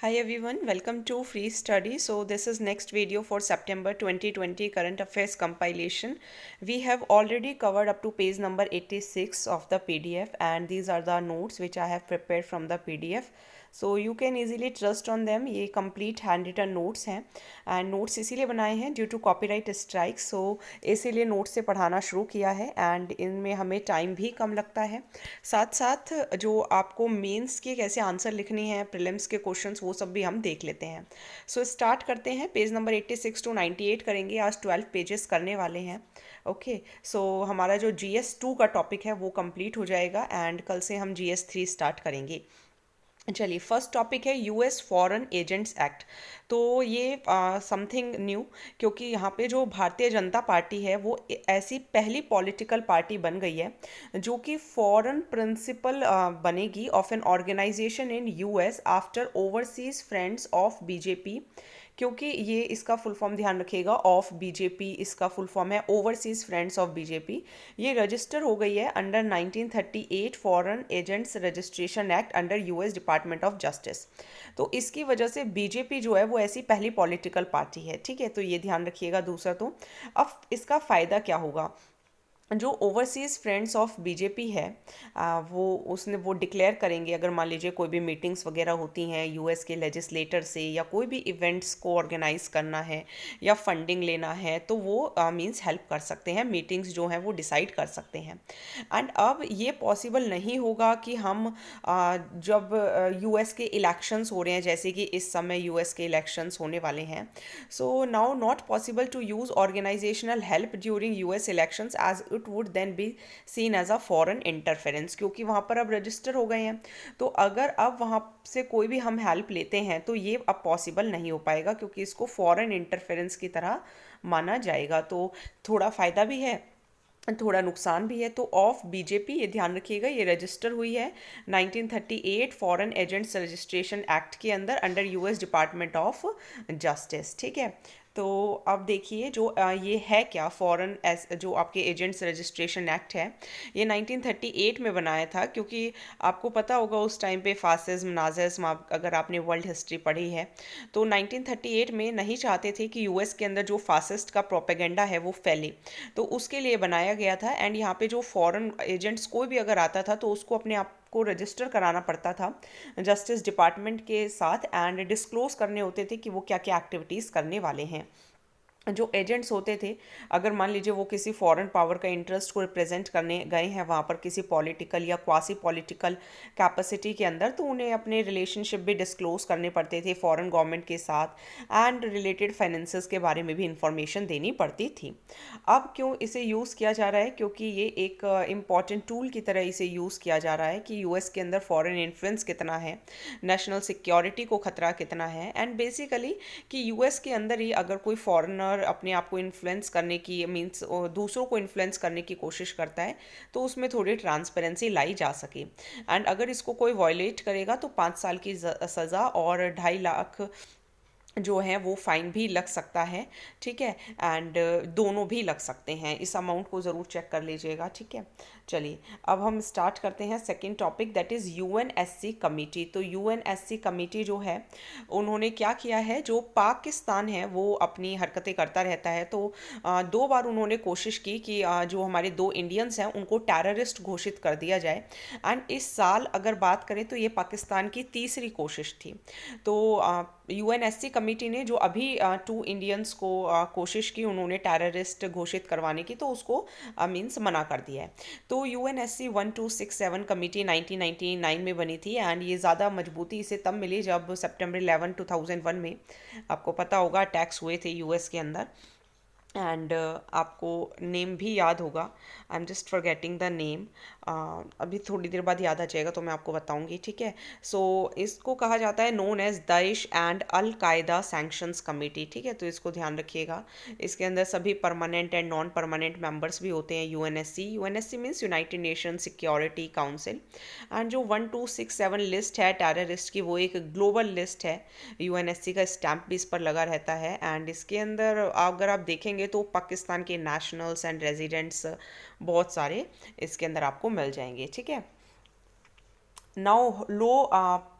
Hi everyone, welcome to Free Study. So this is next video for September 2020 current affairs compilation. We have already covered up to page number 86 of the PDF, and these are the notes which I have prepared from the PDF. So you can easily trust on them. ये complete handwritten notes हैं and notes इसीलिए बनाए हैं due to copyright strikes. So इसीलिए notes से पढ़ाना शुरू किया है and इनमें हमें time भी कम लगता है. साथ साथ जो आपको मेंस के कैसे आंसर लिखनी है, प्रीलिम्स के क्वेश्चंस, वो सब भी हम देख लेते हैं. सो स्टार्ट करते हैं. पेज नंबर 86 टू 98 करेंगे. आज 12 पेजेस करने वाले हैं. ओके, सो हमारा जो GS2 का टॉपिक है वो कंप्लीट हो जाएगा एंड कल से हम GS3 स्टार्ट करेंगे. चलिए, फर्स्ट टॉपिक है यूएस फॉरेन एजेंट्स एक्ट. तो ये समथिंग न्यू, क्योंकि यहाँ पे जो भारतीय जनता पार्टी है वो ऐसी पहली पॉलिटिकल पार्टी बन गई है जो कि फॉरेन प्रिंसिपल बनेगी of an organisation in US after overseas friends of BJP. क्योंकि ये इसका फुल फॉर्म ध्यान रखिएगा, ऑफ बीजेपी इसका फुल फॉर्म है ओवरसीज फ्रेंड्स ऑफ बीजेपी. ये रजिस्टर हो गई है under 1938 foreign agents registration act under US department of justice. तो इसकी वजह से बीजेपी जो है वो ऐसी पहली पॉलिटिकल पार्टी है. ठीक है, तो ये ध्यान रखिएगा. दूसरा, तो अब इसका फ़ायदा क्या होगा. जो ओवरसीज़ फ्रेंड्स ऑफ बीजेपी है, वो डिक्लेयर करेंगे अगर मान लीजिए कोई भी मीटिंग्स वगैरह होती हैं यूएस के लेजिस्लेटर से, या कोई भी इवेंट्स को ऑर्गेनाइज करना है या फंडिंग लेना है, तो वो मींस हेल्प कर सकते हैं. मीटिंग्स जो हैं वो डिसाइड कर सकते हैं. एंड अब ये पॉसिबल नहीं होगा कि हम जब यूएस के इलेक्शंस हो रहे हैं, जैसे कि इस समय यूएस के इलेक्शंस होने वाले हैं, so now not possible to use organisational help during US elections as it would then be seen as a foreign interference. क्योंकि वहाँ पर अब रजिस्टर हो गए हैं, तो अगर अब वहाँ से कोई भी हम हेल्प लेते हैं तो ये अब पॉसिबल नहीं हो पाएगा, क्योंकि इसको फॉरेन इंटरफेरेंस की तरह माना जाएगा. तो थोड़ा फ़ायदा भी है, थोड़ा नुकसान भी है. तो ऑफ बीजेपी, ये ध्यान रखिएगा, ये रजिस्टर हुई है 1938 फॉरेन एजेंट्स रजिस्ट्रेशन एक्ट के अंदर under US department of justice. ठीक है, तो अब देखिए जो ये है क्या, फॉरेन जो आपके एजेंट्स रजिस्ट्रेशन एक्ट है, ये 1938 में बनाया था. क्योंकि आपको पता होगा उस टाइम पे फासिज्म, नाजिज्म, अगर आपने वर्ल्ड हिस्ट्री पढ़ी है, तो 1938 में नहीं चाहते थे कि यूएस के अंदर जो फासिस्ट का प्रोपेगेंडा है वो फैले, तो उसके लिए बनाया गया था. एंड यहाँ पे जो फॉरेन एजेंट्स कोई भी अगर आता था तो उसको अपने आप को रजिस्टर कराना पड़ता था जस्टिस डिपार्टमेंट के साथ, एंड डिस्क्लोज करने होते थे कि वो क्या क्या एक्टिविटीज़ करने वाले हैं. जो एजेंट्स होते थे, अगर मान लीजिए वो किसी फॉरेन पावर का इंटरेस्ट को रिप्रेजेंट करने गए हैं वहाँ पर किसी पॉलिटिकल या क्वासी पॉलिटिकल कैपेसिटी के अंदर, तो उन्हें अपने रिलेशनशिप भी डिस्क्लोज करने पड़ते थे फॉरेन गवर्नमेंट के साथ, एंड रिलेटेड फाइनेंसेस के बारे में भी इंफॉर्मेशन देनी पड़ती थी. अब क्यों इसे यूज़ किया जा रहा है, क्योंकि ये एक इम्पॉर्टेंट टूल की तरह इसे यूज़ किया जा रहा है कि यूएस के अंदर फॉरेन इन्फ्लुएंस कितना है, नेशनल सिक्योरिटी को खतरा कितना है, एंड बेसिकली कि यूएस के अंदर ही अगर कोई फॉरेनर अपने आप को इन्फ्लुएंस करने की, मीन्स दूसरों को इन्फ्लुएंस करने की कोशिश करता है, तो उसमें थोड़ी ट्रांसपेरेंसी लाई जा सके. एंड अगर इसको कोई वॉयलेट करेगा तो 5 साल की सज़ा और 2.5 लाख जो है वो फाइन भी लग सकता है. ठीक है, एंड दोनों भी लग सकते हैं. इस अमाउंट को ज़रूर चेक कर लीजिएगा. ठीक है, चलिए अब हम स्टार्ट करते हैं second topic, that is UNSC committee. तो यूएनएससी कमेटी जो है, उन्होंने क्या किया है, जो पाकिस्तान है वो अपनी हरकतें करता रहता है. तो 2 बार उन्होंने कोशिश की कि जो हमारे 2 इंडियंस हैं उनको टेररिस्ट घोषित कर दिया जाए. एंड इस साल अगर बात करें तो ये पाकिस्तान की तीसरी कोशिश थी. तो यूएनएससी कमेटी ने जो अभी 2 इंडियंस को कोशिश की उन्होंने टेररिस्ट घोषित करवाने की, तो उसको मीन्स मना कर दिया है. तो यूएनएससी 1267 कमेटी 1999 में बनी थी, एंड ये ज़्यादा मजबूती इसे तब मिली जब सितंबर 11 2001 में, आपको पता होगा, अटैक्स हुए थे यूएस के अंदर. एंड आपको नेम भी याद होगा, I am just forgetting the name, अभी थोड़ी देर बाद याद आ जाएगा तो मैं आपको बताऊंगी. ठीक है, सो इसको कहा जाता है नोन एज दाइश एंड अल कायदा सैंक्शंस कमेटी. ठीक है, तो इसको ध्यान रखिएगा. इसके अंदर सभी permanent and non permanent members भी होते हैं. UNSC, UNSC means United nation security council. And जो 1267 लिस्ट है टेररिस्ट की, वो एक ग्लोबल लिस्ट है. यूएनएससी का स्टैंप भी इस पर लगा रहता है. एंड इसके अंदर अगर आप देखेंगे तो पाकिस्तान के नेशनल्स एंड रेजिडेंट्स बहुत सारे इसके अंदर आपको मिल जाएंगे. ठीक है, नाउ लो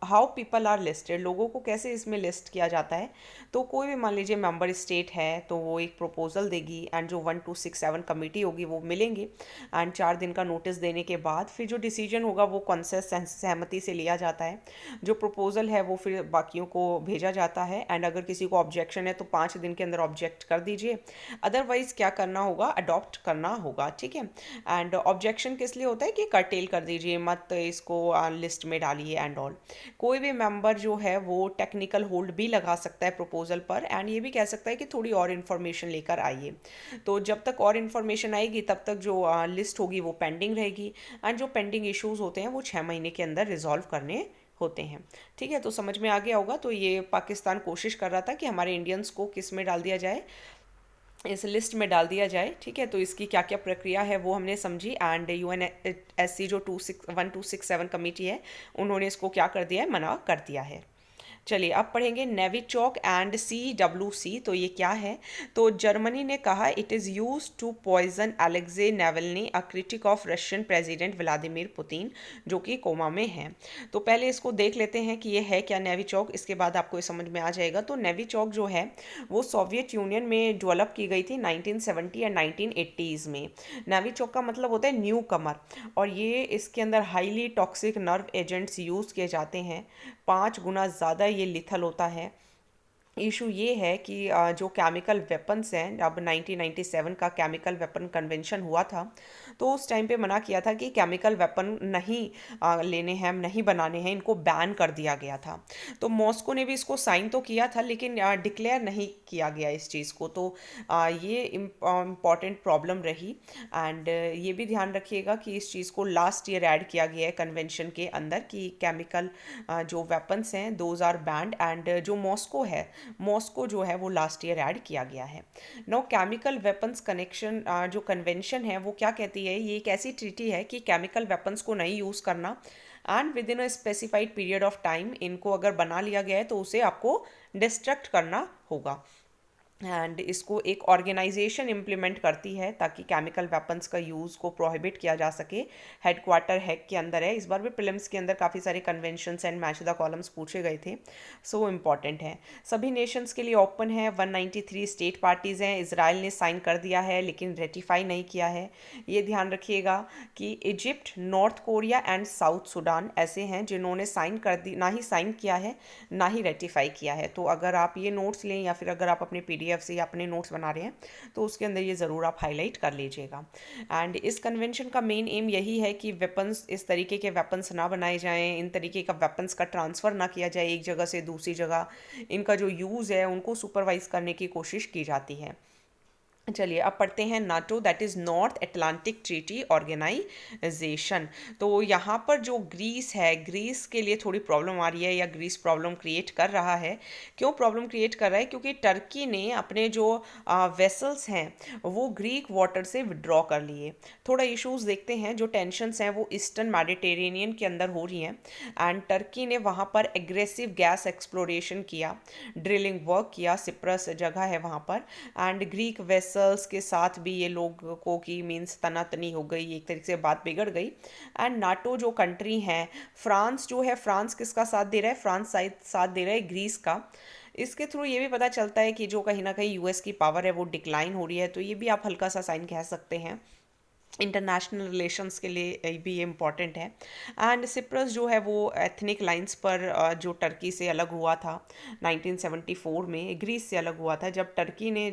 हाउ पीपल आर लिस्टेड, लोगों को कैसे इसमें लिस्ट किया जाता है। तो कोई भी मान लीजिए मेंबर स्टेट है तो वो एक प्रपोजल देगी एंड जो 1267 कमेटी होगी वो मिलेंगे एंड 4 दिन का नोटिस देने के बाद फिर जो डिसीजन होगा वो कॉन्सेंसस सहमति से लिया जाता है। जो प्रपोजल है वो फिर बाकियों को भेजा जाता है एंड अगर किसी को ऑब्जेक्शन है तो 5 दिन के अंदर ऑब्जेक्ट कर दीजिए, अदरवाइज क्या करना होगा, अडॉप्ट करना होगा, ठीक है। एंड ऑब्जेक्शन किस लिए होता है कि कर्टेल कर दीजिए, मत इसको लिस्ट में डालिए एंड ऑल। कोई भी मेंबर जो है वो टेक्निकल होल्ड भी लगा सकता है प्रपोजल पर एंड ये भी कह सकता है कि थोड़ी और इन्फॉर्मेशन लेकर आइए। तो जब तक और इन्फॉर्मेशन आएगी तब तक जो लिस्ट होगी वो पेंडिंग रहेगी एंड जो पेंडिंग इश्यूज होते हैं वो 6 महीने के अंदर रिजॉल्व करने होते हैं। ठीक है, तो समझ में आ गया होगा। तो ये पाकिस्तान कोशिश कर रहा था कि हमारे इंडियंस को किस में डाल दिया जाए, इस लिस्ट में डाल दिया जाए। ठीक है, तो इसकी क्या क्या प्रक्रिया है वो हमने समझी एंड UNSC जो 1267 कमेटी है उन्होंने इसको क्या कर दिया है, मना कर दिया है। चलिए अब पढ़ेंगे नेविचॉक एंड CWC। तो ये क्या है, तो जर्मनी ने कहा it is used to poison Alexei Navalny, a critic of Russian president Vladimir Putin, जो कि कोमा में है। तो पहले इसको देख लेते हैं कि ये है क्या नेविचॉक, इसके बाद आपको ये समझ में आ जाएगा। तो नेविचॉक जो है वो सोवियत यूनियन में डेवलप की गई थी 1970 या 1980s में। नेविचॉक का मतलब होता है न्यू कमर और ये इसके अंदर highly toxic nerve agents use किए जाते हैं, 5 गुना ज़्यादा ये लिथल होता है। इशू ये है कि जो केमिकल वेपन्स हैं, अब 1997 का केमिकल वेपन कन्वेंशन हुआ था तो उस टाइम पे मना किया था कि केमिकल वेपन नहीं लेने हैं, नहीं बनाने हैं, इनको बैन कर दिया गया था। तो मॉस्को ने भी इसको साइन तो किया था लेकिन डिक्लेयर नहीं किया गया इस चीज़ को। तो ये इम्पॉर्टेंट प्रॉब्लम रही एंड ये भी ध्यान रखिएगा कि इस चीज़ को लास्ट ईयर ऐड किया गया है कन्वेंशन के अंदर कि केमिकल जो वेपन्स हैं दोज आर बैंड एंड जो मॉस्को जो है वो लास्ट ईयर ऐड किया गया है। नो केमिकल वेपन्स कनेक्शन जो कन्वेंशन है वो क्या कहती है, ये एक ऐसी ट्रीटी है कि केमिकल वेपन्स को नहीं यूज़ करना and with in a specified period of time इनको अगर बना लिया गया है तो उसे आपको डिस्ट्रक्ट करना होगा। एंड इसको एक ऑर्गेनाइजेशन इम्प्लीमेंट करती है ताकि केमिकल वेपन्स का यूज़ को प्रोहिबिट किया जा सके। हेडक्वार्टर हैग के अंदर है। इस बार भी प्रीलिम्स के अंदर काफ़ी सारे conventions and match the columns पूछे गए थे, सो इम्पॉर्टेंट है। सभी नेशंस के लिए ओपन है। 193 स्टेट पार्टीज़ हैं। इजराइल ने साइन कर दिया है लेकिन रेटिफाई नहीं किया है। ये ध्यान रखिएगा कि Egypt, north Korea and south Sudan ऐसे हैं जिन्होंने साइन कर दी, ना ही साइन किया है ना ही रेटिफाई किया है। तो अगर आप ये नोट्स लें या फिर अगर आप अपने PDF से या अपने नोट्स बना रहे हैं तो उसके अंदर ये ज़रूर आप हाईलाइट कर लीजिएगा। एंड इस कन्वेंशन का मेन एम यही है कि वेपन्स, इस तरीके के वेपन्स ना बनाए जाएं, इन तरीके का वेपन्स का ट्रांसफ़र ना किया जाए एक जगह से दूसरी जगह, इनका जो यूज़ है उनको सुपरवाइज करने की कोशिश की जाती है। चलिए अब पढ़ते हैं NATO, that is North Atlantic Treaty Organisation. तो यहाँ पर जो ग्रीस है, ग्रीस के लिए थोड़ी प्रॉब्लम आ रही है या ग्रीस प्रॉब्लम क्रिएट कर रहा है। क्यों प्रॉब्लम क्रिएट कर रहा है, क्योंकि टर्की ने अपने जो वेसल्स हैं वो ग्रीक वाटर से विड्रॉ कर लिए। थोड़ा इश्यूज देखते हैं, जो टेंशन्स हैं वो ईस्टर्न मेडिटेरेनियन के अंदर हो रही हैं एंड टर्की ने वहाँ पर एग्रेसिव गैस एक्सप्लोरेशन किया, ड्रिलिंग वर्क किया, सिप्रस जगह है वहाँ पर एंड ग्रीक वेसल के साथ भी ये लोगों की मीन्स तनातनी हो गई, एक तरीके से बात बिगड़ गई। एंड नाटो जो कंट्री हैं, फ्रांस जो है, फ्रांस किसका साथ दे रहा है, फ्रांस साथ दे रहा है ग्रीस का। इसके थ्रू ये भी पता चलता है कि जो कहीं ना कहीं US की पावर है वो डिक्लाइन हो रही है। तो ये भी आप हल्का सा साइन कह सकते हैं। इंटरनेशनल रिलेशंस के लिए भी ये इम्पॉर्टेंट है। एंड सिप्रस जो है वो एथनिक लाइंस पर जो टर्की से अलग हुआ था 1974 में, ग्रीस से अलग हुआ था जब टर्की ने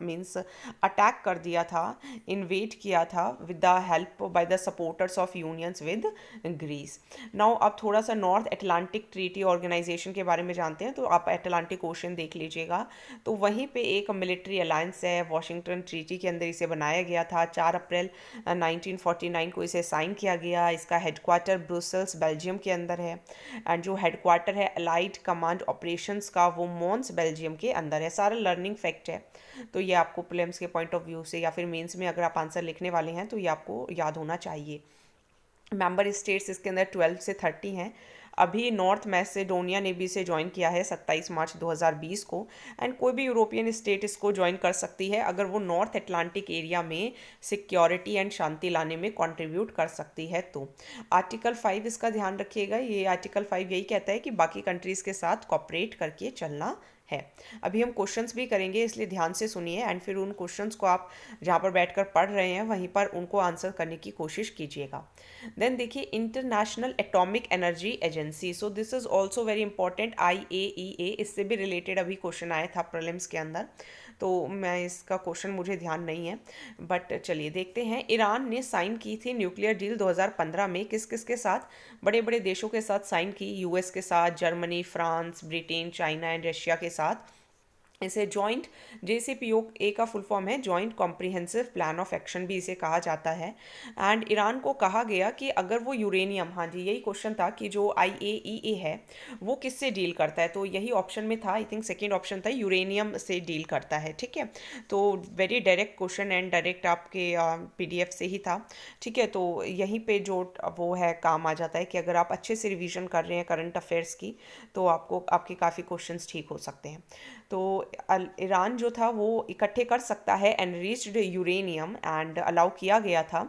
मींस अटैक कर दिया था, इन्वेड किया था with the help by the supporters of unions with Greece. Now अब थोड़ा सा नॉर्थ अटलांटिक ट्रीटी ऑर्गेनाइजेशन के बारे में जानते हैं। तो आप अटलांटिक ओशन देख लीजिएगा, तो वहीं पे एक मिलिट्री अलायंस है, वॉशिंगटन ट्रीटी के अंदर इसे बनाया गया था। 4 अप्रैल 1949 को इसे साइन किया गया। इसका हेडक्वार्टर ब्रुसेल्स बेल्जियम के अंदर है एंड जो हेडक्वार्टर है अलाइड कमांड ऑपरेशंस का वो मॉन्स बेल्जियम के अंदर है। सारा लर्निंग फैक्ट है, तो ये आपको प्रीलिम्स के पॉइंट ऑफ व्यू से या फिर मेंस में अगर आप आंसर लिखने वाले हैं तो ये आपको याद होना चाहिए। मेंबर स्टेट्स इसके अंदर 12 से 30 हैं। अभी नॉर्थ मैसेडोनिया ने भी इसे ज्वाइन किया है 27 मार्च 2020 को। एंड कोई भी यूरोपियन स्टेट इसको ज्वाइन कर सकती है अगर वो नॉर्थ अटलांटिक एरिया में सिक्योरिटी एंड शांति लाने में कंट्रीब्यूट कर सकती है। तो आर्टिकल 5 इसका ध्यान रखिएगा, ये आर्टिकल 5 यही कहता है कि बाकी कंट्रीज़ के साथ कॉपरेट करके चलना है। अभी हम क्वेश्चंस भी करेंगे, इसलिए ध्यान से सुनिए एंड फिर उन क्वेश्चंस को आप जहाँ पर बैठकर पढ़ रहे हैं वहीं पर उनको आंसर करने की कोशिश कीजिएगा। देन देखिए, international atomic energy agency, so this is also very important, IAEA, इससे भी रिलेटेड अभी क्वेश्चन आया था प्रीलिम्स के अंदर, तो मैं इसका क्वेश्चन मुझे ध्यान नहीं है, बट चलिए देखते हैं। ईरान ने साइन की थी न्यूक्लियर डील 2015 में, किस किस के साथ? बड़े बड़े देशों के साथ साइन की, यूएस के साथ, Germany, France, Britain, China and Russia के साथ। इसे जॉइंट JCPOA का फुल फॉर्म है, joint comprehensive plan of action भी इसे कहा जाता है। एंड ईरान को कहा गया कि अगर वो यूरेनियम, हाँ जी यही क्वेश्चन था कि जो IAEA है वो किससे डील करता है, तो यही ऑप्शन में था, आई थिंक सेकेंड ऑप्शन था, यूरेनियम से डील करता है। ठीक है, तो very direct question and direct आपके PDF से ही था। ठीक है, तो यहीं पे जो वो है काम आ जाता है कि अगर आप अच्छे से रिवीजन कर रहे हैं करंट अफेयर्स की तो आपको आपके काफ़ी क्वेश्चंस ठीक हो सकते हैं। तो ईरान जो था वो इकट्ठे कर सकता है एनरिच्ड यूरेनियम एंड अलाउ किया गया था,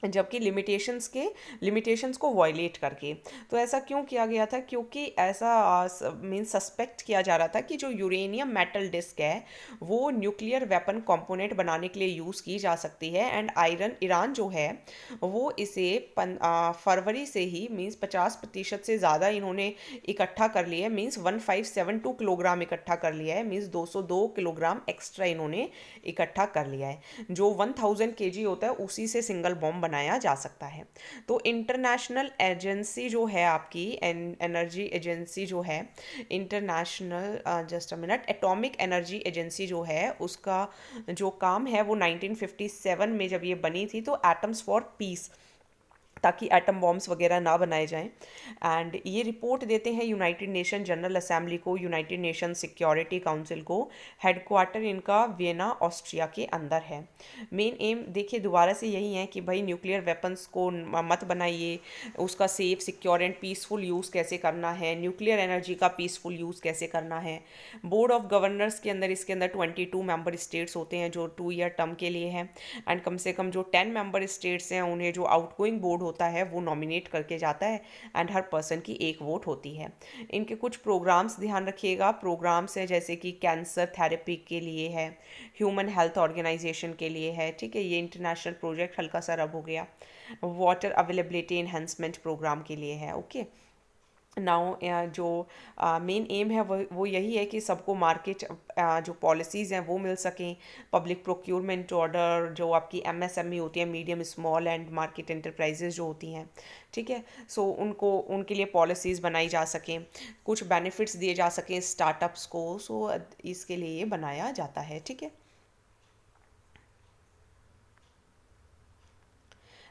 जबकि लिमिटेशंस को वॉयलेट करके। तो ऐसा क्यों किया गया था? क्योंकि ऐसा मीन सस्पेक्ट किया जा रहा था कि जो यूरेनियम मेटल डिस्क है वो न्यूक्लियर वेपन कंपोनेंट बनाने के लिए यूज़ की जा सकती है। एंड ईरान जो है वो इसे फरवरी से ही मीन्स 50% से ज़्यादा इन्होंने इकट्ठा कर लिया है, मीन्स 1572 किलोग्राम इकट्ठा कर लिया है, मीन्स 202 किलोग्राम एक्स्ट्रा इन्होंने इकट्ठा कर लिया है। जो 1000 kg होता है उसी से सिंगल बॉम्ब बनाया जा सकता है। तो इंटरनेशनल एजेंसी जो है आपकी एनर्जी एजेंसी जो है, international just a minute, atomic energy agency जो है उसका जो काम है वो 1957 में जब ये बनी थी, तो एटम्स फॉर पीस, ताकि एटम बॉम्ब्स वगैरह ना बनाए जाएं। एंड ये रिपोर्ट देते हैं यूनाइटेड नेशन जनरल असेंबली को, यूनाइटेड नेशन सिक्योरिटी काउंसिल को। हेडक्वार्टर इनका वियना ऑस्ट्रिया के अंदर है। मेन एम देखिए दोबारा से यही है कि भाई न्यूक्लियर वेपन्स को मत बनाइए, उसका safe, secure and peaceful use कैसे करना है, न्यूक्लियर एनर्जी का पीसफुल यूज़ कैसे करना है। बोर्ड ऑफ गवर्नर्स के अंदर इसके अंदर 22 मेंबर स्टेट्स होते हैं जो 2 ईयर टर्म के लिए हैं। एंड कम से कम जो 10 मेंबर स्टेट्स हैं उन्हें जो आउटगोइंग बोर्ड होता है वो नॉमिनेट करके जाता है एंड हर पर्सन की एक वोट होती है। इनके कुछ प्रोग्राम्स ध्यान रखिएगा, प्रोग्राम्स हैं जैसे कि कैंसर थेरेपी के लिए है, ह्यूमन हेल्थ ऑर्गेनाइजेशन के लिए है, ठीक है, ये इंटरनेशनल प्रोजेक्ट हल्का सा रब हो गया, वाटर अवेलेबिलिटी एनहेंसमेंट प्रोग्राम के लिए है। ओके, नाउ जो मेन एम है वो यही है कि सबको मार्केट जो पॉलिसीज़ हैं वो मिल सकें, पब्लिक प्रोक्योरमेंट ऑर्डर, जो आपकी MSME होती है, medium small and market enterprises जो होती हैं, ठीक है, सो उनको उनके लिए पॉलिसीज़ बनाई जा सकें, कुछ बेनिफिट्स दिए जा सकें स्टार्टअप्स को, सो इसके लिए ये बनाया जाता है। ठीक है,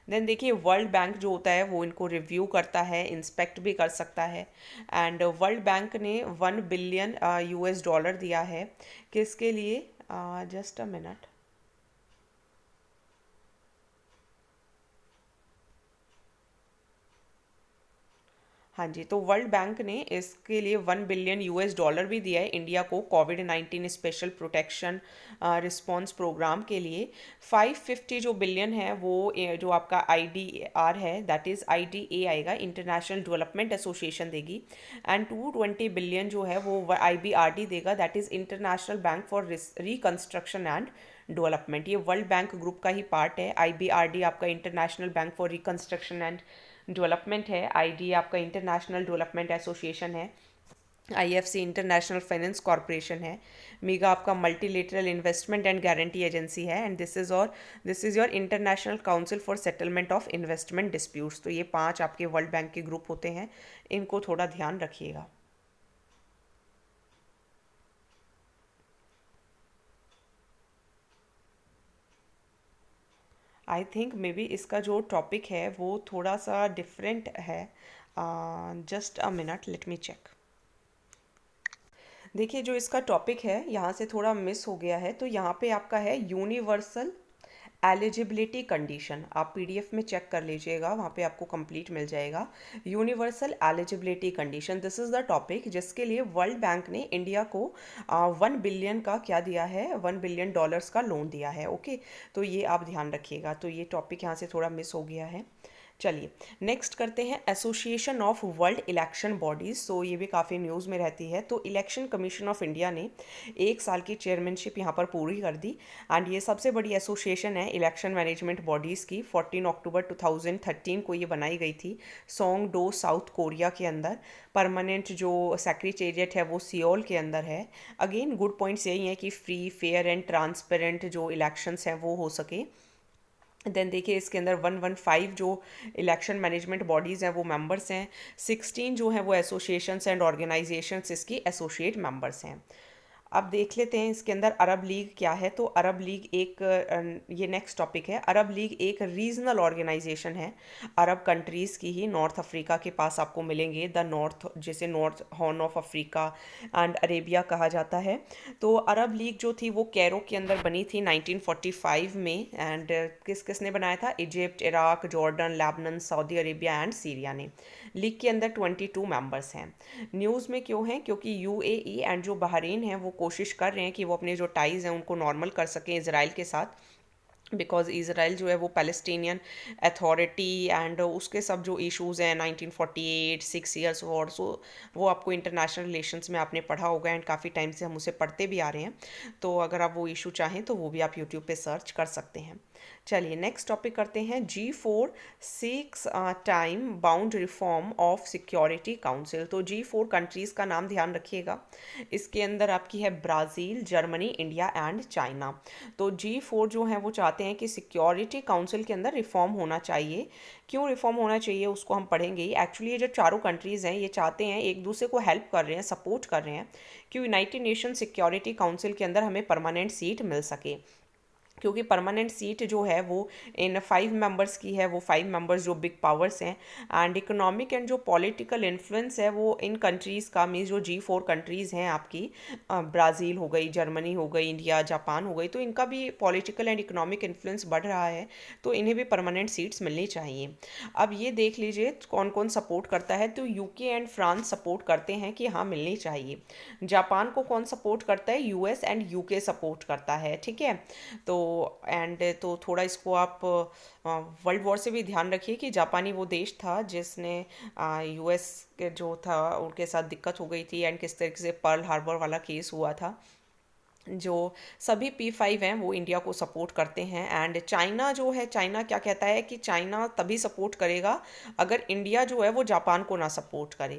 देन देखिए वर्ल्ड बैंक जो होता है वो इनको रिव्यू करता है, इंस्पेक्ट भी कर सकता है। एंड वर्ल्ड बैंक ने 1 बिलियन US डॉलर दिया है, किसके लिए? जस्ट अ मिनट, हाँ जी, तो वर्ल्ड बैंक ने इसके लिए 1 बिलियन US डॉलर भी दिया है इंडिया को, कोविड-19 स्पेशल प्रोटेक्शन रिस्पॉन्स प्रोग्राम के लिए। 550 जो बिलियन है वो जो आपका IDR है, दैट इज़ IDA आएगा, इंटरनेशनल डेवलपमेंट एसोसिएशन देगी। एंड 220 बिलियन जो है वो IBRD देगा, that is international bank for reconstruction and development. ये वर्ल्ड बैंक ग्रुप का ही पार्ट है। IBRD आपका international bank for reconstruction and development है, ID आपका इंटरनेशनल डेवलपमेंट एसोसिएशन है, IFC इंटरनेशनल फाइनेंस कॉरपोरेशन है, मीगा आपका multilateral investment and guarantee agency है, and this is your international council for settlement of investment disputes. तो ये 5 आपके world bank के ग्रुप होते हैं, इनको थोड़ा ध्यान रखिएगा। आई थिंक मे बी इसका जो टॉपिक है वो थोड़ा सा डिफरेंट है, just a minute, let me check. देखिए जो इसका टॉपिक है यहाँ से थोड़ा मिस हो गया है, तो यहाँ पे आपका है यूनिवर्सल एलिजिबिलिटी कंडीशन आप पीडीएफ में चेक कर लीजिएगा, वहाँ पे आपको कंप्लीट मिल जाएगा। Universal eligibility condition, this is the topic जिसके लिए वर्ल्ड बैंक ने इंडिया को 1 बिलियन का क्या दिया है, $1 बिलियन का लोन दिया है। ओके, तो ये आप ध्यान रखिएगा। तो ये टॉपिक यहाँ से थोड़ा मिस हो गया है। चलिए नेक्स्ट करते हैं association of world election bodies. So ये भी काफ़ी न्यूज़ में रहती है। तो इलेक्शन कमीशन ऑफ इंडिया ने 1 साल की चेयरमैनशिप यहाँ पर पूरी कर दी एंड ये सबसे बड़ी एसोसिएशन है इलेक्शन मैनेजमेंट बॉडीज़ की। 14 अक्टूबर 2013 को ये बनाई गई थी सोंगडो साउथ कोरिया के अंदर। परमानेंट जो सेक्रेटेरिएट है वो सियोल के अंदर है। अगेन गुड पॉइंट्स यही हैं कि फ्री फेयर एंड ट्रांसपेरेंट जो इलेक्शंस हैं वो हो सके। देन देखिए इसके अंदर 115 जो इलेक्शन मैनेजमेंट बॉडीज़ हैं वो मेंबर्स हैं। 16 जो हैं वो एसोसिएशंस एंड ऑर्गेनाइजेशंस इसकी एसोसिएट मेंबर्स हैं। अब देख लेते हैं इसके अंदर अरब लीग क्या है। तो अरब लीग एक ये नेक्स्ट टॉपिक है। अरब लीग एक रीजनल ऑर्गेनाइजेशन है अरब कंट्रीज़ की ही। नॉर्थ अफ्रीका के पास आपको मिलेंगे द नॉर्थ, जिसे north horn of Africa and Arabia कहा जाता है। तो अरब लीग जो थी वो कैरो के अंदर बनी थी 1945 में। एंड किसने बनाया था? Egypt, Iraq, Jordan, Lebanon, Saudi Arabia and Syria ने। लीग के अंदर 22 मेंबर्स हैं। न्यूज़ में क्यों हैं? क्योंकि यूएई एंड जो बहरीन है वो कोशिश कर रहे हैं कि वो अपने जो टाइज़ हैं उनको नॉर्मल कर सकें इजराइल के साथ। बिकॉज इसराइल जो है वो पैलेस्टीनियन अथॉरिटी एंड उसके सब जो इश्यूज़ हैं 1948 6 इयर्स वॉर, सो वो आपको इंटरनेशनल रिलेशंस में आपने पढ़ा होगा एंड काफ़ी टाइम से हम उसे पढ़ते भी आ रहे हैं। तो अगर आप वो इशू चाहें तो वो भी आप यूट्यूब पे सर्च कर सकते हैं। चलिए नेक्स्ट टॉपिक करते हैं। G4 6 time bound reform of security council. तो G4 कंट्रीज़ का नाम ध्यान रखिएगा। इसके अंदर आपकी है Brazil, Germany, India and China. तो G4 जो है वो चाहते हैं कि सिक्योरिटी काउंसिल के अंदर रिफॉर्म होना चाहिए। क्यों रिफॉर्म होना चाहिए उसको हम पढ़ेंगे। एक्चुअली ये जो चारों कंट्रीज़ हैं ये चाहते हैं, एक दूसरे को हेल्प कर रहे हैं, सपोर्ट कर रहे हैं कि यूनाइटेड नेशन सिक्योरिटी काउंसिल के अंदर हमें परमानेंट सीट मिल सके। क्योंकि परमानेंट सीट जो है वो इन 5 मेंबर्स की है। वो 5 मेंबर्स जो बिग पावर्स हैं एंड इकोनॉमिक एंड जो पॉलिटिकल इन्फ्लुएंस है वो इन कंट्रीज़ का, मीन्स जो G4 कंट्रीज़ हैं आपकी, ब्राज़ील हो गई, जर्मनी हो गई, इंडिया, जापान हो गई, तो इनका भी पॉलिटिकल एंड इकोनॉमिक इन्फ्लुएंस बढ़ रहा है। तो इन्हें भी परमानेंट सीट्स मिलनी चाहिए। अब ये देख लीजिए कौन कौन सपोर्ट करता है। तो यूके एंड फ्रांस सपोर्ट करते हैं कि हाँ मिलनी चाहिए। जापान को कौन सपोर्ट करता है? यूएस एंड यूके सपोर्ट करता है। ठीक है, तो एंड तो थोड़ा इसको आप वर्ल्ड वॉर से भी ध्यान रखिए कि जापानी वो देश था जिसने यूएस के जो था उनके साथ दिक्कत हो गई थी एंड किस तरीके से पर्ल हार्बर वाला केस हुआ था। जो सभी P5 हैं वो इंडिया को सपोर्ट करते हैं। एंड चाइना जो है, चाइना क्या कहता है कि चाइना तभी सपोर्ट करेगा अगर इंडिया जो है वो जापान को ना सपोर्ट करे।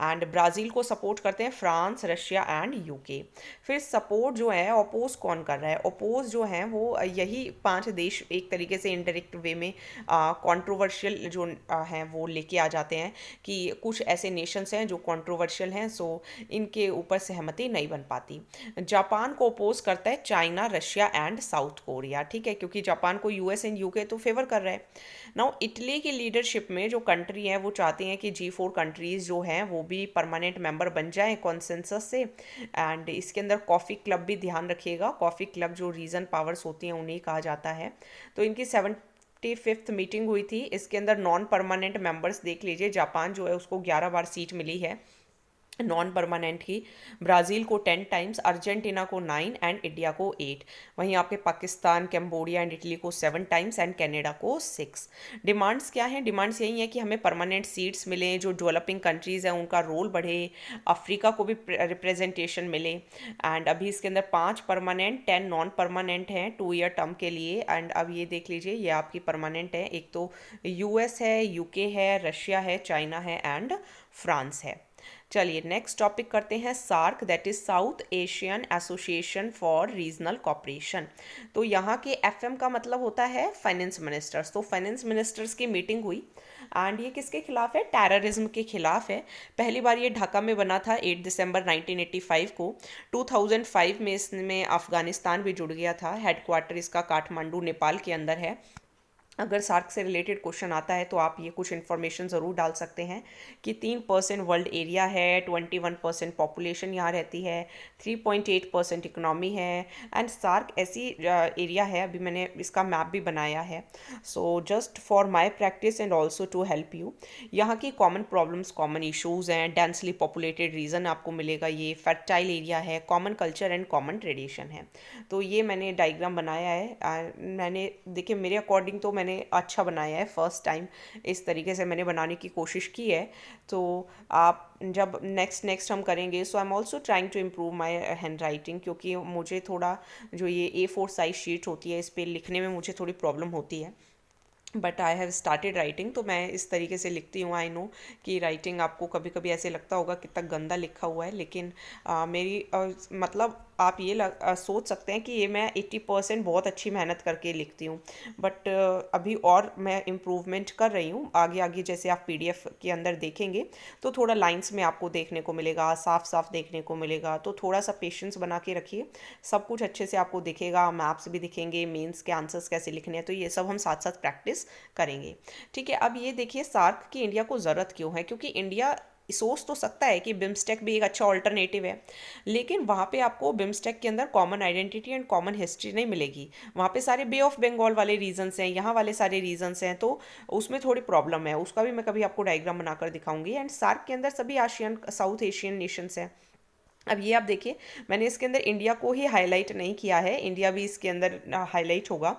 एंड ब्राज़ील को सपोर्ट करते हैं फ्रांस, रशिया एंड यूके। फिर सपोर्ट जो है अपोज कौन कर रहा है? अपोज जो है वो यही 5 देश एक तरीके से इनडायरेक्ट वे में कंट्रोवर्शियल जो हैं वो लेके आ जाते हैं कि कुछ ऐसे नेशंस हैं जो कंट्रोवर्शियल हैं, सो इनके ऊपर सहमति नहीं बन पाती। जापान को अपोज करता है China, Russia and south Korea. ठीक है, क्योंकि जापान को यूएस एंड यूके तो फेवर कर रहा है। नाउ इटली की लीडरशिप में जो कंट्री है वो चाहते हैं कि G4 कंट्रीज जो हैं वो भी परमानेंट मेंबर बन जाएं कॉन्सेंसस से। एंड इसके अंदर कॉफ़ी क्लब भी ध्यान रखिएगा। कॉफ़ी क्लब जो रीजन पावर्स होती हैं उन्हें कहा जाता है। तो इनकी 75th मीटिंग हुई थी। इसके अंदर नॉन परमानेंट मेंबर्स देख लीजिए। जापान जो है उसको 11 बार सीट मिली है नॉन परमानेंट की। ब्राज़ील को 10 टाइम्स, अर्जेंटीना को 9 एंड इंडिया को 8। वहीं आपके पाकिस्तान, कैम्बोडिया एंड इटली को 7 टाइम्स एंड कनाडा को 6। डिमांड्स क्या हैं? डिमांड्स यही है कि हमें परमानेंट सीट्स मिलें, जो डेवलपिंग कंट्रीज़ हैं उनका रोल बढ़े, अफ्रीका को भी रिप्रेजेंटेशन मिले। एंड अभी इसके अंदर 5 परमानेंट, 10 नॉन परमानेंट हैं 2 ईयर टर्म के लिए। एंड अब ये देख लीजिए ये आपकी परमानेंट है। एक तो यूएस है, यूके है, रशिया है, चाइना है एंड फ्रांस है। चलिए नेक्स्ट टॉपिक करते हैं SAARC, that is South Asian Association for Regional Cooperation. तो यहाँ के एफएम का मतलब होता है फाइनेंस मिनिस्टर्स। तो फाइनेंस मिनिस्टर्स की मीटिंग हुई एंड ये किसके खिलाफ है? टेररिज्म के खिलाफ है। पहली बार ये ढाका में बना था 8 दिसंबर 1985 को। 2005 में इसमें अफगानिस्तान भी जुड़ गया था। हेडक्वार्टर इसका काठमांडू नेपाल के अंदर है। अगर सार्क से रिलेटेड क्वेश्चन आता है तो आप ये कुछ इन्फॉर्मेशन ज़रूर डाल सकते हैं कि 3% वर्ल्ड एरिया है, 21% पॉपुलेशन यहाँ रहती है, 3.8% इकोनॉमी है, एंड सार्क ऐसी एरिया है, अभी मैंने इसका मैप भी बनाया है। So just for my practice and also to help you, यहाँ की कॉमन प्रॉब्लम्स, कॉमन इशूज़ हैं, डेंसली पॉपुलेटेड रीजन आपको मिलेगा, ये फर्टाइल एरिया है, common culture and common tradition है। तो ये मैंने डायग्राम बनाया है, मैंने देखिए मेरे अकॉर्डिंग तो मैंने अच्छा बनाया है, फर्स्ट टाइम इस तरीके से मैंने बनाने की कोशिश की है। तो आप जब नेक्स्ट हम करेंगे, so I am also trying to improve my handwriting, क्योंकि मुझे थोड़ा जो ये A4 साइज शीट होती है इस पर लिखने में मुझे थोड़ी प्रॉब्लम होती है, but I have started writing. तो मैं इस तरीके से लिखती हूँ। आई नो कि राइटिंग आपको कभी कभी ऐसे लगता होगा कितना गंदा लिखा हुआ है, लेकिन मेरी मतलब आप ये सोच सकते हैं कि ये मैं 80% बहुत अच्छी मेहनत करके लिखती हूँ, बट अभी और मैं इम्प्रूवमेंट कर रही हूँ। आगे आगे जैसे आप PDF के अंदर देखेंगे तो थोड़ा लाइंस में आपको देखने को मिलेगा, साफ साफ देखने को मिलेगा, तो थोड़ा सा पेशेंस बना के रखिए, सब कुछ अच्छे से आपको दिखेगा, मैप्स भी दिखेंगे, मेंस के आंसर्स कैसे लिखने हैं, तो ये सब हम साथ साथ प्रैक्टिस करेंगे। ठीक है, अब ये देखिए सार्क की इंडिया को ज़रूरत क्यों है, क्योंकि इंडिया सोच तो सकता है कि बिम्स्टेक भी एक अच्छा ऑल्टरनेटिव है, लेकिन वहाँ पे आपको बिम्स्टेक के अंदर common identity and common history नहीं मिलेगी। वहाँ पे सारे बे ऑफ बंगाल वाले रीजन्स हैं, यहाँ वाले सारे रीजन्स हैं, तो उसमें थोड़ी प्रॉब्लम है। उसका भी मैं कभी आपको डायग्राम बनाकर दिखाऊंगी। एंड सार्क के अंदर सभी आशियन साउथ एशियन नेशंस हैं। अब ये आप देखिए, मैंने इसके अंदर इंडिया को ही हाईलाइट नहीं किया है, इंडिया भी इसके अंदर हाईलाइट होगा।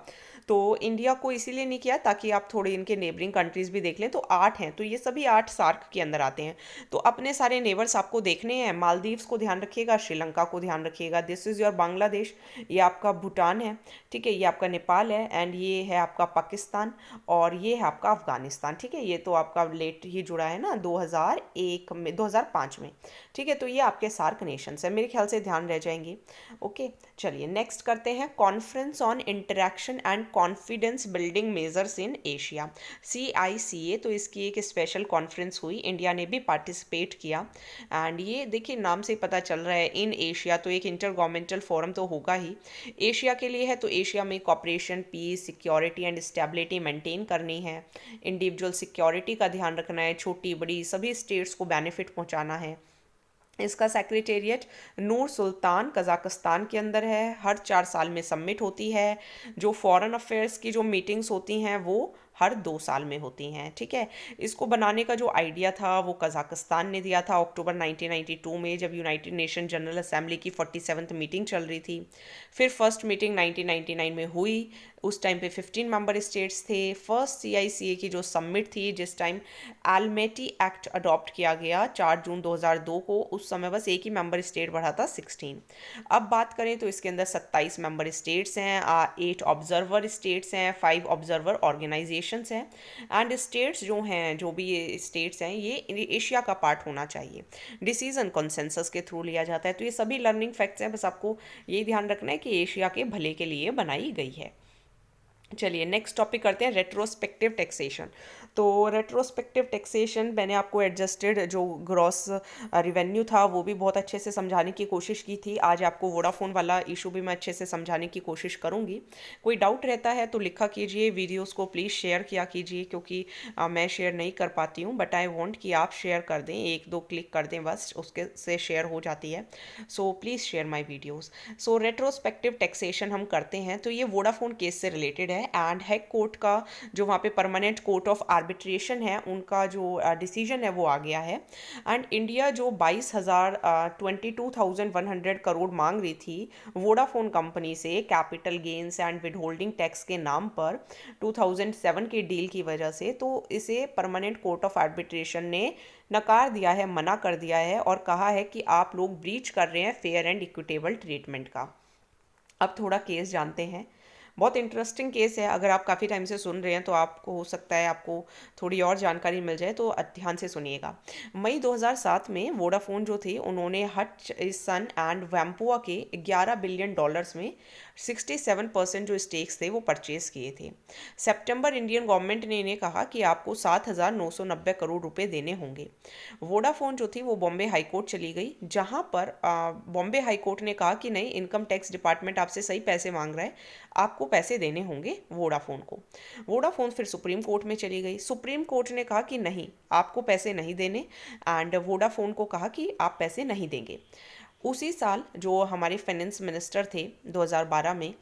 तो इंडिया को इसीलिए नहीं किया ताकि आप थोड़े इनके नेबरिंग कंट्रीज़ भी देख लें। तो 8 हैं, तो ये सभी 8 सार्क के अंदर आते हैं। तो अपने सारे नेबर्स आपको देखने हैं। मालदीव्स को ध्यान रखिएगा, श्रीलंका को ध्यान रखिएगा, दिस इज़ योर बांग्लादेश, ये आपका भूटान है, ठीक है, ये आपका नेपाल है, एंड ये है आपका पाकिस्तान, और ये है आपका अफगानिस्तान। ठीक है, ये तो आपका लेट ही जुड़ा है ना, 2001 में, 2005 में। ठीक है, तो ये आपके सार्क नेशंस है, मेरे ख्याल से ध्यान रह जाएंगे। ओके, चलिए नेक्स्ट करते हैं, conference on interaction and confidence building measures in Asia, CICA। तो इसकी एक स्पेशल कॉन्फ्रेंस हुई, इंडिया ने भी पार्टिसिपेट किया, एंड ये देखिए नाम से पता चल रहा है इन एशिया, तो एक इंटर गवर्नमेंटल फोरम तो होगा ही एशिया के लिए है। तो एशिया में cooperation, peace, security and stability maintain करनी है, इंडिविजुअल सिक्योरिटी का ध्यान रखना है, छोटी बड़ी सभी स्टेट्स को बेनिफिट पहुंचाना है। इसका सेक्रेटेरिएट नूर सुल्तान कज़ाकिस्तान के अंदर है। हर 4 साल में सबमिट होती है। जो फॉरेन अफेयर्स की जो मीटिंग्स होती हैं वो हर 2 साल में होती हैं। ठीक है, इसको बनाने का जो आइडिया था वो कज़ाकिस्तान ने दिया था अक्टूबर 1992 में, जब यूनाइटेड नेशन जनरल असेंबली की 47th मीटिंग चल रही थी। फिर फर्स्ट मीटिंग 1999 में हुई, उस टाइम पे 15 मेंबर स्टेट्स थे। फर्स्ट CICA की जो समिट थी, जिस टाइम एलमेटी एक्ट अडॉप्ट किया गया 4 जून 2002 को, उस समय बस एक ही मेंबर स्टेट बढ़ा था, 16। अब बात करें तो इसके अंदर 27 मेंबर स्टेट्स हैं, 8 ऑब्जर्वर स्टेट्स हैं, 5 ऑब्जर्वर ऑर्गेनाइजेशंस हैं, एंड स्टेट्स जो हैं, जो भी ये स्टेट्स हैं, ये एशिया का पार्ट होना चाहिए। डिसीजन कंसेंसस के थ्रू लिया जाता है। तो ये सभी लर्निंग फैक्ट्स हैं, बस आपको यही ध्यान रखना है कि एशिया के भले के लिए बनाई गई है। चलिए नेक्स्ट टॉपिक करते हैं, रेट्रोस्पेक्टिव टैक्सेशन। तो रेट्रोस्पेक्टिव टैक्सेशन मैंने आपको एडजस्टेड जो ग्रॉस रिवेन्यू था वो भी बहुत अच्छे से समझाने की कोशिश की थी। आज आपको वोडाफोन वाला इशू भी मैं अच्छे से समझाने की कोशिश करूंगी। कोई डाउट रहता है तो लिखा कीजिए, वीडियोस को प्लीज़ शेयर किया कीजिए, क्योंकि मैं शेयर नहीं कर पाती हूँ, बट आई वांट कि आप शेयर कर दें, 1-2 क्लिक कर दें बस, उसके से शेयर हो जाती है। So please share my videos. So retrospective taxation हम करते हैं, तो ये वोडाफोन केस से रिलेटेड है, एंड हैग कोर्ट का जो वहाँ पे परमानेंट कोर्ट ऑफ आर्बिट्रेशन है, उनका जो डिसीजन है वो आ गया है। एंड इंडिया जो 22,100 करोड़ मांग रही थी वोडाफोन कंपनी से capital gains and with holding tax के नाम पर 2007 के डील की वजह से, तो इसे परमानेंट कोर्ट ऑफ आर्बिट्रेशन ने नकार दिया है, मना कर दिया है, और कहा है कि आप लोग ब्रीच कर रहे हैं फेयर एंड इक्विटेबल ट्रीटमेंट का। अब थोड़ा केस जानते हैं, बहुत इंटरेस्टिंग केस है। अगर आप काफ़ी टाइम से सुन रहे हैं तो आपको हो सकता है आपको थोड़ी और जानकारी मिल जाए, तो ध्यान से सुनिएगा। मई 2007 में वोडाफोन जो थी, उन्होंने हटचिसन एंड वैम्पुआ के $11 बिलियन में 67% जो स्टेक्स थे वो परचेज किए थे। सितंबर इंडियन गवर्नमेंट ने इन्हें कहा कि आपको 7,990 करोड़ रुपए देने होंगे। वोडाफोन जो थी वो बॉम्बे हाई कोर्ट चली गई, जहां पर बॉम्बे हाई कोर्ट ने कहा कि नहीं, इनकम टैक्स डिपार्टमेंट आपसे सही पैसे मांग रहा है, आपको पैसे देने होंगे वोडाफोन को। वोडाफोन फिर सुप्रीम कोर्ट में चली गई। सुप्रीम कोर्ट ने कहा कि नहीं, आपको पैसे नहीं देने, एंड वोडाफोन को कहा कि आप पैसे नहीं देंगे। उसी साल जो हमारे फाइनेंस मिनिस्टर थे 2012 में,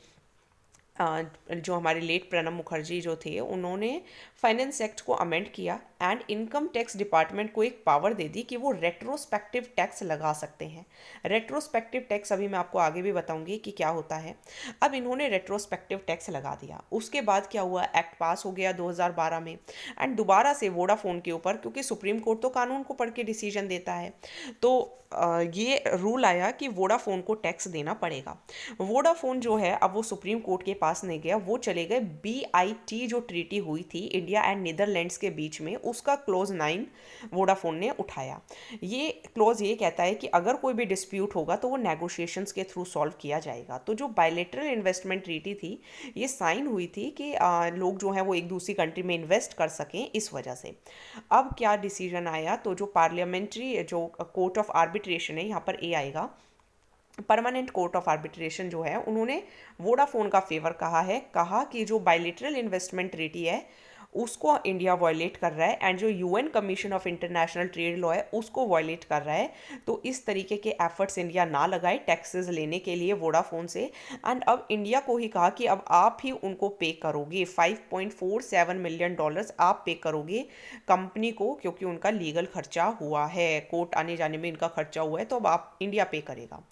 जो हमारे लेट प्रणब मुखर्जी जो थे, उन्होंने फाइनेंस एक्ट को अमेंड किया एंड इनकम टैक्स डिपार्टमेंट को एक पावर दे दी कि वो रेट्रोस्पेक्टिव टैक्स लगा सकते हैं। रेट्रोस्पेक्टिव टैक्स अभी मैं आपको आगे भी बताऊंगी कि क्या होता है। अब इन्होंने रेट्रोस्पेक्टिव टैक्स लगा दिया। उसके बाद क्या हुआ, एक्ट पास हो गया 2012 में, एंड दोबारा से वोडाफोन के ऊपर, क्योंकि सुप्रीम कोर्ट तो कानून को पढ़ के डिसीजन देता है, तो ये रूल आया कि वोडाफोन को टैक्स देना पड़ेगा। वोडाफोन जो है अब वो सुप्रीम कोर्ट के पास नहीं गया, वो चले गए BIT जो ट्रीटी हुई थी इंडिया एंड नीदरलैंड्स के बीच में, उसका क्लोज 9 वोडाफोन ने उठाया। ये क्लोज ये कहता है कि अगर कोई भी डिस्प्यूट होगा तो वो नेगोशिएशंस के थ्रू सॉल्व किया जाएगा। तो जो बायलैटरल इन्वेस्टमेंट ट्रीटी थी, ये साइन हुई थी कि लोग जो हैं वो एक दूसरी कंट्री में इन्वेस्ट कर सकें, इस वजह से। अब क्या डिसीजन आया, तो जो पार्लियामेंट्री जो कोर्ट ऑफ आर्बिट्रेशन है, यहाँ पर ए आएगा, परमानेंट कोर्ट ऑफ आर्बिट्रेशन जो है, उन्होंने वोडाफोन का फेवर कहा कि जो बायलैटरल इन्वेस्टमेंट ट्रीटी है उसको इंडिया वायलेट कर रहा है, एंड जो UN commission of international trade law है उसको वायलेट कर रहा है। तो इस तरीके के एफर्ट्स इंडिया ना लगाए टैक्सेस लेने के लिए वोडाफोन से, एंड अब इंडिया को ही कहा कि अब आप ही उनको पे करोगे, $5.47 मिलियन आप पे करोगे कंपनी को, क्योंकि उनका लीगल खर्चा हुआ है, कोर्ट आने जाने में इनका खर्चा हुआ है, तो अब आप इंडिया पे करेगा।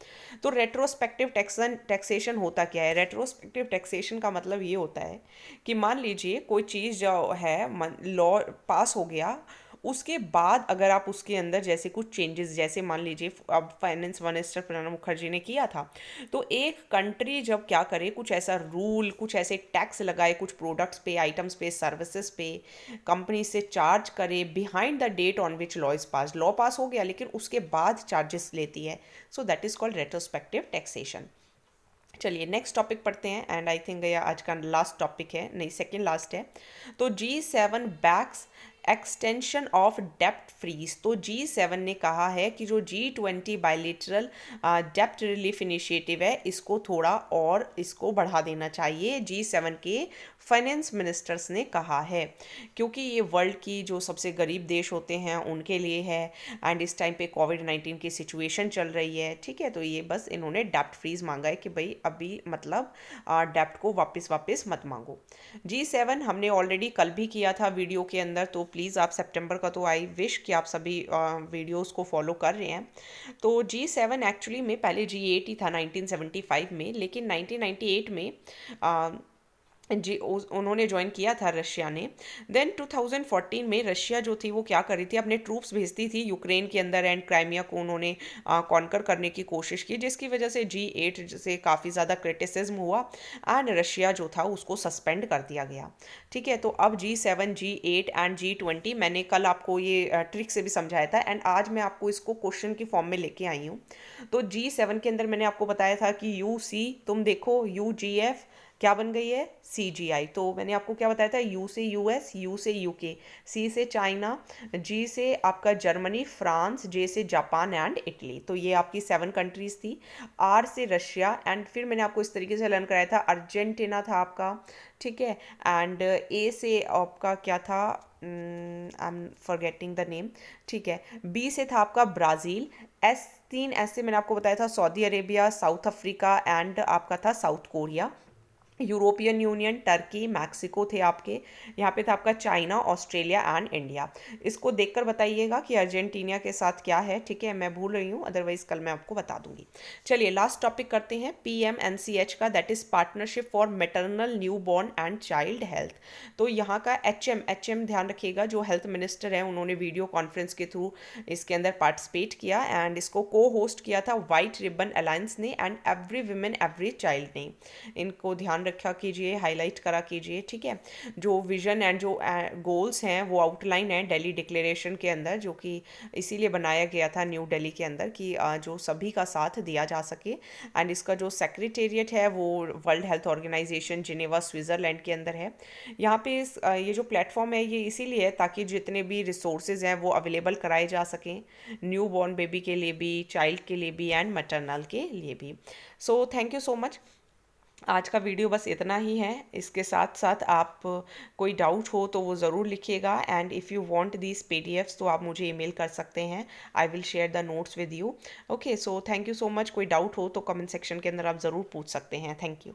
तो रेट्रोस्पेक्टिव टैक्सेशन होता क्या है? रेट्रोस्पेक्टिव टैक्सेशन का मतलब ये होता है कि मान लीजिए कोई चीज़ जो है, लॉ पास हो गया, उसके बाद अगर आप उसके अंदर जैसे कुछ चेंजेस, जैसे मान लीजिए अब फाइनेंस मिनिस्टर प्रणब मुखर्जी ने किया था, तो एक कंट्री जब क्या करे, कुछ ऐसा रूल, कुछ ऐसे टैक्स लगाए कुछ प्रोडक्ट्स पे, आइटम्स पे, सर्विसेज पे, कंपनी से चार्ज करे behind the date on which law is pass. Law pass हो गया लेकिन उसके बाद चार्जेस लेती है, so that is called retrospective taxation. चलिए नेक्स्ट टॉपिक पढ़ते हैं, एंड आई थिंक यह आज का लास्ट टॉपिक है, नहीं सेकंड लास्ट है। तो G7 बैक्स एक्सटेंशन ऑफ डेप्ट फ्रीज। तो G7 ने कहा है कि जो G20 बायलेटरल डेप्ट रिलीफ इनिशिएटिव है, इसको थोड़ा और इसको बढ़ा देना चाहिए, G7 के फाइनेंस मिनिस्टर्स ने कहा है, क्योंकि ये वर्ल्ड की जो सबसे गरीब देश होते हैं उनके लिए है, एंड इस टाइम पे कोविड-19 की सिचुएशन चल रही है, ठीक है। तो ये बस इन्होंने डेप्ट फ्रीज मांगा है कि भाई अभी मतलब डेप्ट को वापस मत मांगो। G7 हमने ऑलरेडी कल भी किया था वीडियो के अंदर, तो प्लीज़ आप सितंबर का, तो आई विश कि आप सभी वीडियोस को फॉलो कर रहे हैं। तो G7 एक्चुअली में पहले G8 ही था 1975 में, लेकिन 1998 में उन्होंने ज्वाइन किया था रशिया ने। देन 2014 में रशिया जो थी वो क्या कर रही थी, अपने ट्रूप्स भेजती थी यूक्रेन के अंदर, एंड क्राइमिया को उन्होंने कॉन्कर करने की कोशिश की, जिसकी वजह से G8 से काफ़ी ज़्यादा क्रिटिसिज्म हुआ, एंड रशिया जो था उसको सस्पेंड कर दिया गया, ठीक है। तो अब G7, G8 एंड G20 मैंने कल आपको ये ट्रिक से भी समझाया था, एंड आज मैं आपको इसको क्वेश्चन की फॉर्म में लेके आई हूँ। तो G7 के अंदर मैंने आपको बताया था कि UC, तुम देखो UGF क्या बन गई है, CGI। तो मैंने आपको क्या बताया था, U से US, U से UK, C से चाइना, G से आपका जर्मनी, फ्रांस, J से जापान एंड इटली। तो ये आपकी 7 कंट्रीज थी। R से रशिया, एंड फिर मैंने आपको इस तरीके से लर्न कराया था, अर्जेंटीना था आपका, ठीक है। एंड A से आपका क्या था, I am forgetting the name, ठीक है। B से था आपका ब्राज़ील। S, 3 S से मैंने आपको बताया था Saudi Arabia, south Africa and आपका था south Korea. European union, Turkey, Mexico थे आपके, यहाँ पे था आपका चाइना, ऑस्ट्रेलिया एंड इंडिया। इसको देखकर बताइएगा कि अर्जेंटीना के साथ क्या है, ठीक है। मैं भूल रही हूँ, अदरवाइज कल मैं आपको बता दूंगी। चलिए लास्ट टॉपिक करते हैं PMNCH का, that is partnership for maternal new born and child health. तो यहाँ का HM ध्यान रखिएगा, जो हेल्थ मिनिस्टर है उन्होंने वीडियो कॉन्फ्रेंस के थ्रू इसके अंदर पार्टिसिपेट किया, एंड इसको को होस्ट किया था वाइट रिबन अलायंस ने and every women every child ने। इनको ध्यान रखा कीजिए, हाईलाइट करा कीजिए, ठीक है। जो विजन एंड जो गोल्स हैं वो आउटलाइन है दिल्ली डिक्लेरेशन के अंदर, जो कि इसीलिए बनाया गया था न्यू दिल्ली के अंदर कि जो सभी का साथ दिया जा सके। एंड इसका जो सेक्रेटेरिएट है वो World Health Organisation Geneva Switzerland के अंदर है। यहाँ पे ये जो प्लेटफॉर्म है ये इसीलिए है ताकि जितने भी रिसोर्सेज हैं वो अवेलेबल कराए जा सकें, न्यू बॉर्न बेबी के लिए भी, चाइल्ड के लिए भी एंड मैटरनल के लिए भी। So thank you so much. आज का वीडियो बस इतना ही है। इसके साथ साथ आप कोई डाउट हो तो वो ज़रूर लिखिएगा, and if you want these PDFs तो आप मुझे ईमेल कर सकते हैं। I will share the notes with you. Okay, so thank you so much. कोई डाउट हो तो कमेंट सेक्शन के अंदर आप ज़रूर पूछ सकते हैं। Thank you.